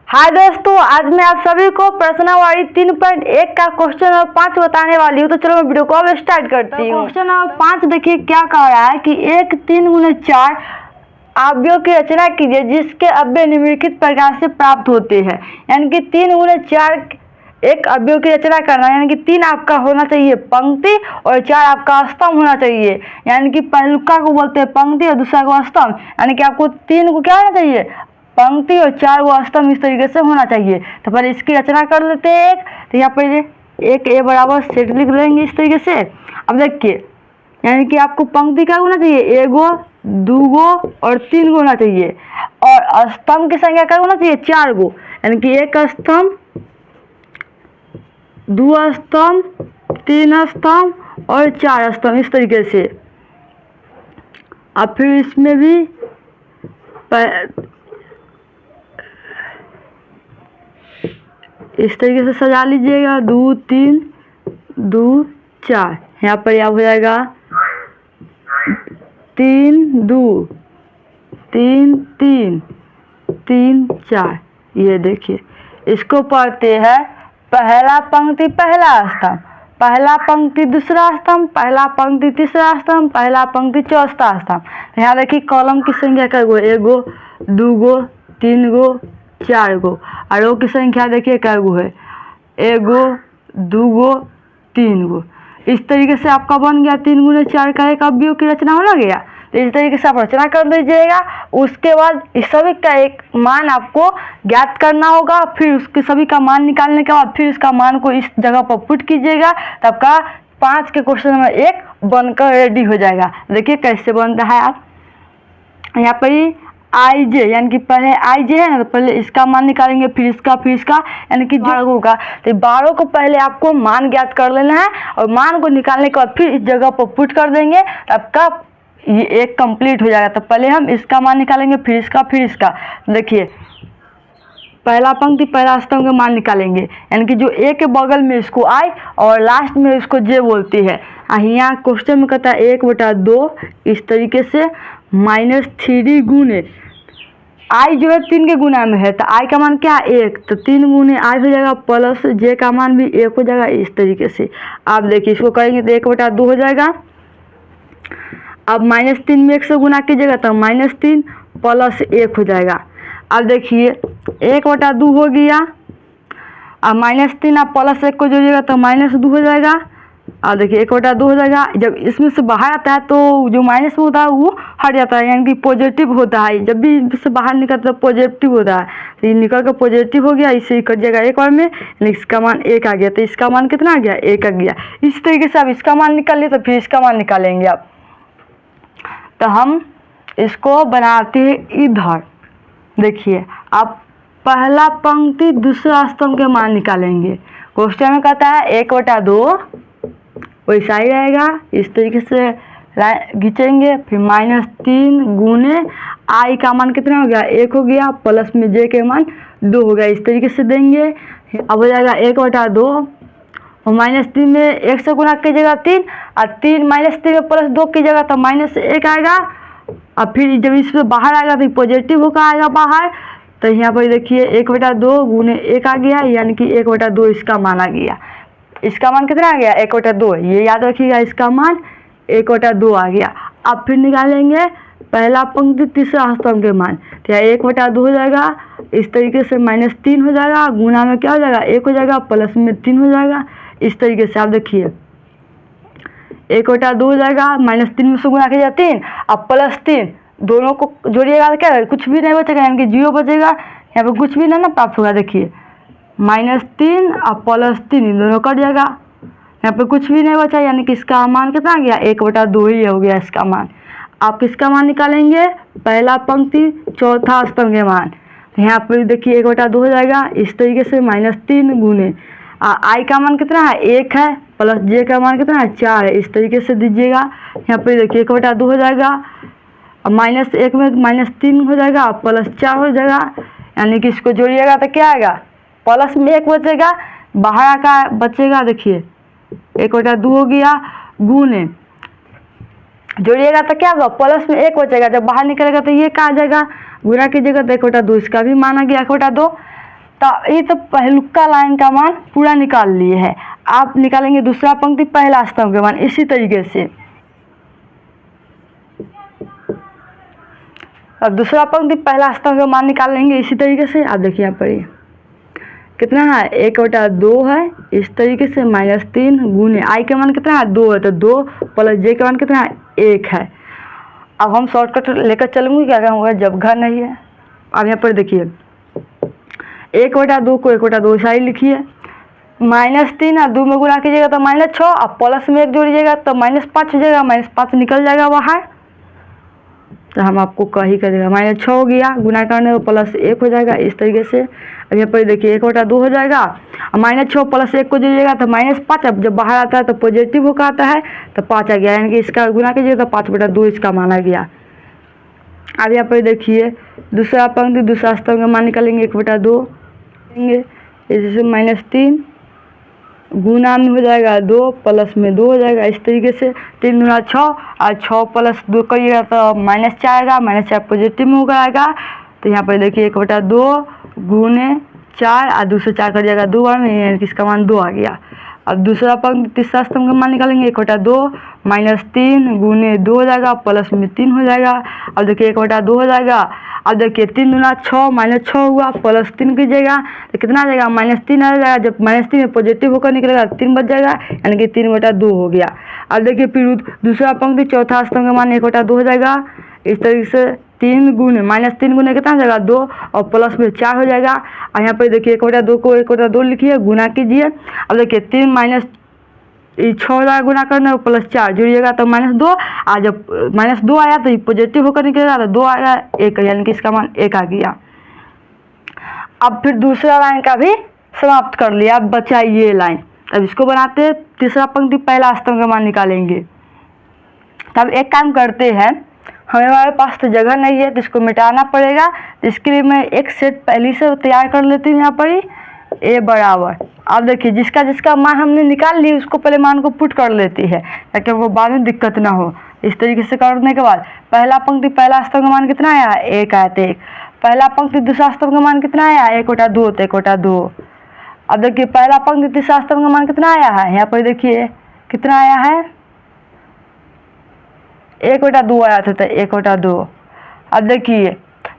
हाय दोस्तों, आज मैं आप सभी को प्रश्नावली 3.1 का क्वेश्चन नंबर 5 बताने वाली हूँ। तो चलो मैं वीडियो को अब स्टार्ट करती हूँ। क्वेश्चन नंबर 5 देखिए क्या कह रहा है कि एक 3 गुने 4 अवयव की रचना कीजिए जिसके अवयव निम्नलिखित प्रकार से प्राप्त होते हैं। यानी कि 3 गुने 4 एक अवयव की रचना करना, यानी कि 3 आपका होना चाहिए पंक्ति और 4 आपका स्तंभ होना चाहिए। यानी कि पहलुका को बोलते हैं पंक्ति और दूसरा को स्तंभ। यानी कि आपको 3 को क्या होना चाहिए, पंक्ति, और 4 को स्तंभ इस तरीके से होना चाहिए। तो पहले इसकी रचना कर लेते हैं एक। तो यहाँ पर एक ए बराबर सेट लिख लेंगे इस तरीके से। अब देखिए, यानी कि आपको पंक्ति क्या होना चाहिए, एगो, दूगो और 3 गो होना चाहिए। और स्तंभ की संख्या क्या होना चाहिए, 4 गो। यानी कि एक स्तंभ, 2 स्तंभ, 3 स्तंभ और 4 स्तंभ इस तरीके से। अब फिर इसमें भी इस तरीके से सजा लीजिएगा, 2 3 2 4। यहाँ पर यह हो जाएगा 3 2 3 3 3 4। ये देखिए, इसको पढ़ते हैं पहला पंक्ति पहला स्तंभ, पहला पंक्ति दूसरा स्तंभ, पहला पंक्ति तीसरा स्तंभ, पहला पंक्ति चौथा स्तंभ। यहाँ देखिए कॉलम की संख्या कै गो, एगो, दूगो, 3 गो, 4 गो। और रो की संख्या देखिए कै गो है, एगो, दूगो, 3 गो। इस तरीके से आपका बन गया 3 गुने 4 का एक अवयव की रचना हो गया। तो इस तरीके से आप रचना कर दीजिएगा। उसके बाद इस सभी का एक मान आपको ज्ञात करना होगा। फिर उसके सभी का मान निकालने के बाद फिर उसका मान को इस जगह पर पुट कीजिएगा। तब का 5 के क्वेश्चन नंबर 1 बनकर रेडी हो जाएगा। देखिए कैसे बन रहा है। आप यहाँ पर ही आई जे, यानी कि पहले आई जे है ना, तो पहले इसका मान निकालेंगे, फिर इसका, यानी कि 12 होगा। तो 12 को पहले आपको मान ज्ञात कर लेना है और मान को निकालने के बाद फिर इस जगह पर पुट कर देंगे। तब का ये एक कंप्लीट हो जाएगा। तो पहले हम इसका मान निकालेंगे, फिर इसका। देखिए पहला पंक्ति पहला स्तंभ का मान निकालेंगे, यानी कि जो ए के बगल में इसको आई और लास्ट में इसको जे बोलती है। यहाँ क्वेश्चन में कहता है 1/2 इस तरीके से -3 गुने आई जो है 3 के गुना में है। तो आई का मान क्या, 1। तो 3 गुने आई हो जाएगा, प्लस जे का मान भी 1 हो जाएगा। इस तरीके से आप देखिए, इसको करेंगे तो 1/2 हो जाएगा। अब -3 में 1 से गुना कीजिएगा तो -3 प्लस 1 हो जाएगा। अब देखिए 1/2 हो गया। अब -3 आप प्लस 1 को जोड़िएगा तो -2 हो जाएगा। अब देखिए 1/2 हो जाएगा। जब इसमें से बाहर आता है तो जो माइनस में होता है वो हट जाता है, यानी कि पॉजिटिव होता है। जब भी इससे बाहर निकलता है तो पॉजिटिव होता है। तो ये निकल कर पॉजिटिव हो गया, इससे ही कट जाएगा एक बार में। इसका मान 1 आ गया। तो इसका मान कितना आ गया, 1 आ गया। इस तरीके से आप इसका मान निकाल लिए तो फिर इसका मान निकालेंगे आप। तो हम इसको बनाते हैं इधर। देखिए आप पहला पंक्ति दूसरा स्तंभ के मान निकालेंगे। क्वेश्चन में कहता है 1/2 वैसा ही रहेगा। इस तरीके से खींचेंगे। फिर -3 गुने आई का मान कितना हो गया, 1 हो गया, प्लस में जे के मान 2 हो गया। इस तरीके से देंगे। अब हो जाएगा 1/2 और -3 में 1 से गुना कीजिएगा 3, और 3 -3 में प्लस 2 कीजिएगा तो -1 आएगा। और फिर जब इसमें बाहर आएगा तो पॉजिटिव होकर आएगा बाहर। तो यहाँ पर देखिए 1/2 गुने 1 आ गया, यानी कि 1/2 इसका मान आ गया। इसका मान कितना आ गया, 1/2। ये याद रखिएगा, इसका मान 1/2 आ गया। अब फिर निकालेंगे पहला पंक्ति तीसरा स्तंभ के मान। तो यहाँ 1/2 हो जाएगा। इस तरीके से -3 हो जाएगा, गुना में क्या हो जाएगा, 1 हो जाएगा, प्लस में 3 हो जाएगा। इस तरीके से आप देखिए 1/2 हो जाएगा, -3 में से गुना कीजिएगा 3 और +3, दोनों को जोड़िएगा तो क्या कुछ भी नहीं बचेगा, यानी कि 0 बचेगा। यहाँ पे कुछ भी नहीं ना प्राप्त होगा। देखिए -3 और +3 दोनों कट जाएगा। यहाँ पे कुछ भी नहीं बचा, यानी कि इसका मान कितना आ गया, 1/2 ही हो गया इसका मान। आप किसका मान निकालेंगे, पहला पंक्ति चौथा स्तंभ के मान। यहाँ पर देखिए 1/2 हो जाएगा। इस तरीके से -3 गुने आई का मान कितना है, 1 है, प्लस जे का मान कितना है, 4 है। इस तरीके से दीजिएगा। यहाँ पे देखिए 1/2 हो जाएगा। अब -1 में -3 हो जाएगा, +4 हो जाएगा। यानी कि इसको जोड़िएगा तो क्या आएगा, प्लस में 1 बचेगा, बाहर का बचेगा। देखिए 1/2 हो गया, गुने जोड़िएगा तो क्या होगा, प्लस में 1 बचेगा। जब बाहर निकलेगा तो ये क्या आ जाएगा, गुना कीजिएगा तो 1/2 इसका भी मान आ गया 1/2। तो ये तो पहलुक्का लाइन का मान पूरा निकाल लिए है। आप निकालेंगे दूसरा पंक्ति पहला स्तंभ के मान इसी तरीके से। अब दूसरा पंक्ति पहला स्तंभ का मान निकालेंगे इसी तरीके से। आप देखिए यहाँ पर ये कितना है, 1/2 है, इस तरीके से -3 गुने आई के मान कितना है 2 है, तो 2 प्लस जे के मान कितना है 1 है। अब हम शॉर्टकट लेकर चलूँगी, क्या होगा जब घर नहीं है। अब यहाँ पर देखिए 1/2 को 1/2 ऐसा ही लिखिए, -3 और 2 में गुना कीजिएगा तो -6, अब प्लस में 1 जोड़िएगा तो -5 हो जाएगा, -5 निकल जाएगा बाहर, तो हम आपको कही कर देगा -6 हो गया, गुना करने तो +1 हो जाएगा इस तरीके से। अब यहाँ पर देखिए 1/2 हो जाएगा, -6 + 1 को जोड़िएगा तो -5, अब जब बाहर आता है तो पॉजिटिव होकर आता है तो 5 आ गया, यानी कि इसका गुना कीजिएगा तो 5/2 इसका माना गया। अब यहाँ पर देखिए दूसरा पंक्ति दूसरा स्तंभ का मान निकालेंगे 1/2 लेंगे, जैसे -3 गुना में हो जाएगा 2 प्लस में 2 हो जाएगा इस तरीके से, 3 गुना 6 और 6 + 2 करिएगा तो -4 आएगा, -4 पॉजिटिव में होकर आएगा। तो यहाँ पर देखिए 1/2 गुने 4 और 2 से 4 कर जाएगा 2 बार में, यानी कि इसका मान 2 आ गया। अब दूसरा पंक्ति तीसरा स्तंभ का मान निकालेंगे 1/2 -3 गुने 2 हो जाएगा, प्लस में 3 हो जाएगा। अब देखिए 1/2 हो जाएगा, अब देखिए 3 गुना 6 -6 हुआ, प्लस 3 कीजिएगा तो कितना आ जाएगा -3 आ जाएगा, जब -3 में पॉजिटिव होकर निकलेगा 3 बच जाएगा, यानी कि 3/2 हो गया। अब देखिए फिर दूसरा पंक्ति चौथा स्तंभ का मान 1/2 हो जाएगा इस तरीके से, 3 गुने -3 गुने कितना हो जाएगा 2 और प्लस में 4 हो जाएगा। और यहाँ पर देखिए 1/2 को 1/2 लिखिए, गुना कीजिए। अब देखिए 3 -6 हो जाएगा, गुना करना +4 जोड़िएगा तो -2, और जब -2 आया तो पॉजिटिव होकर निकलेगा तो 2 आएगा 1, यानी कि इसका मान 1 आ गया। अब फिर दूसरा लाइन का भी समाप्त कर लिया, अब बचा ये लाइन। अब इसको बनाते हैं, तीसरा पंक्ति पहला स्तंभ का मान निकालेंगे। तब एक काम करते हैं, हमारे पास तो जगह नहीं है तो इसको मिटाना पड़ेगा, तो इसके लिए मैं एक सेट पहले से तैयार कर लेती हूँ। यहाँ पर ही ए बराबर, अब देखिए जिसका जिसका मान हमने निकाल ली उसको पहले मान को पुट कर लेती है ताकि वो बाद में दिक्कत ना हो। इस तरीके से करने के बाद पहला पंक्ति पहला स्तंभ का मान कितना आया 1 आया था 1, पहला पंक्ति दूसरा स्तंभ का मान कितना आया 1/2 तो 1/2। अब देखिए पहला पंक्ति तीसरा स्तंभ का मान कितना आया है, यहाँ पर देखिए कितना आया है 1/2 आया था तो 1/2। अब देखिए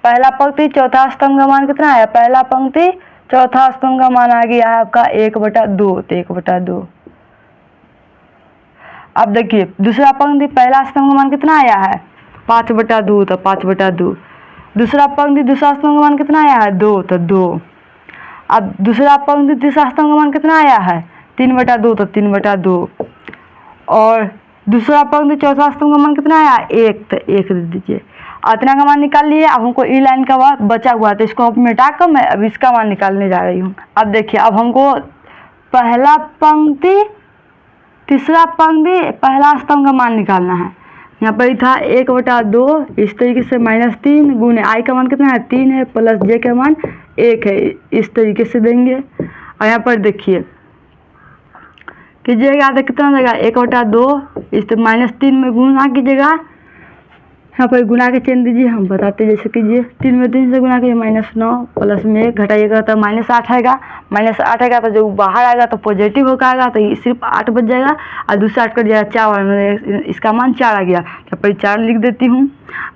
पहला पंक्ति चौथा स्तंभ का मान कितना आया, पहला पंक्ति चौथा स्तंभ का मान आ गया है आपका 1/2 तो 1/2। अब देखिए दूसरा पंक्ति पहला स्तंभ का मान कितना आया है 5/2 तो 5/2। दूसरा पंक्ति दूसरा स्तंभ का मान कितना आया है 2 तो 2। अब दूसरा पंक्ति तीसरा स्तंभ का मान कितना आया है 3/2 तो 3/2। और दूसरा पंक्ति चौथा स्तंभ का मान कितना आया 1 तो 1 दे दीजिए। इतना का मान निकाल लिए। अब हमको ई लाइन का बचा हुआ तो इसको अब मिटा कर मैं अब इसका मान निकालने जा रही हूँ। अब देखिए अब हमको पहला पंक्ति तीसरा पंक्ति पहला स्तंभ का मान निकालना है। यहाँ पर था 1/2 इस तरीके से -3 गुने आई का मान कितना है 3 है प्लस जे का मान 1 है, इस तरीके से देंगे। और यहाँ पर देखिए कीजिएगा तो कितना हो जाएगा 1/2 इस -3 में गुना कीजिएगा, यहाँ पर गुना के चेन दीजिए, हम बताते जैसे कीजिए 3 में 3 से गुना कीजिए -9 प्लस में 1 घटाइएगा तो -8 आएगा, -8 आएगा तो जो बाहर आएगा तो पॉजिटिव होकर आएगा तो ये सिर्फ 8 बच जाएगा और दूसरा 8 कट जाएगा 4 में, इसका मान 4 आ गया। यहाँ पर 4 लिख देती हूँ।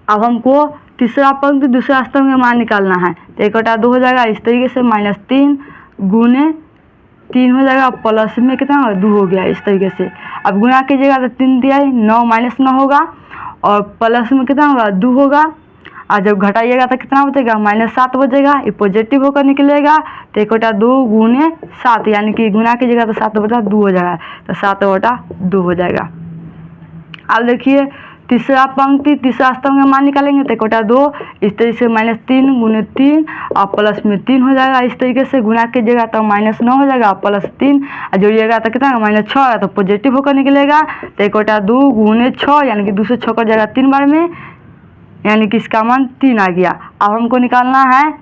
अब हमको तीसरा पंक्ति दूसरा स्तंभ का मान निकालना है तो 1/2 हो जाएगा इस तरीके से -3 गुने 3 हो जाएगा प्लस में कितना 2 हो गया इस तरीके से। अब गुना कीजिएगा तो 3 दिया 9 -9 होगा और प्लस में कितना होगा 2 होगा और जब घटाइएगा तो कितना बचेगा -7 बचेगा, ये पॉजिटिव होकर निकलेगा तो 1/2 गुने 7 यानी कि गुना कीजिएगा तो 7/2 हो जाएगा तो 7/2 हो जाएगा। अब देखिए तीसरा पंक्ति तीसरा स्तंभ का मान निकालेंगे तो 1/2 इस तरीके से -3 गुने 3 और प्लस में 3 हो जाएगा इस तरीके से। गुना कीजिएगा तो -9 हो जाएगा प्लस 3 और जोड़िएगा तो कितना -6 है तो पॉजिटिव होकर निकलेगा तो 1/2 गुने 6 यानी कि 2 से 6 कर जाएगा 3 बार में, यानी कि इसका मान 3 आ गया। अब हमको निकालना है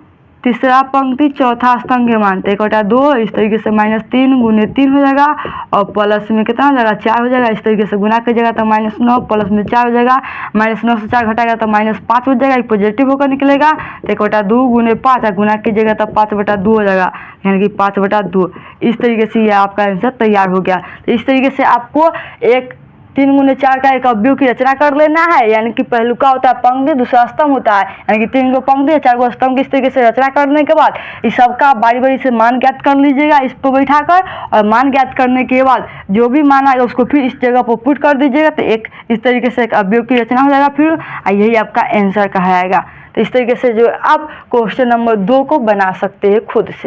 तीसरा पंक्ति चौथा स्तंभ के मानते 1/2, इस तरीके से -3 × 3 हो जाएगा और प्लस में कितना हो जाएगा 4 हो जाएगा। इस तरीके से गुना कीजिएगा तो -9 प्लस में 4 हो जाएगा, -9 से 4 घटाएगा तो -5 हो जाएगा, एक पॉजिटिव होकर निकलेगा तो 1/2 × 5 गुना कीजिएगा तो 5/2 हो जाएगा, यानी कि 5/2। इस तरीके से ये आपका आंसर तैयार हो गया। तो इस तरीके से आपको एक 3 × 4 का एक अवयव की रचना कर लेना है, यानी कि पहलुका होता है पंक्ति, दूसरा स्तंभ होता है, यानी कि 3 गो पंक्ति है 4 गो स्तंभ। इस तरीके से रचना करने के बाद इस सबका बारी बारी से मान ज्ञात कर लीजिएगा इस पर बैठाकर, और मान ज्ञात करने के बाद जो भी मान आएगा उसको फिर इस जगह पर पुट कर दीजिएगा, तो एक इस तरीके से एक अवयव की रचना हो जाएगा फिर, यही आपका आंसर कहलाएगा। तो इस तरीके से जो आप क्वेश्चन नंबर 2 को बना सकते हैं खुद से।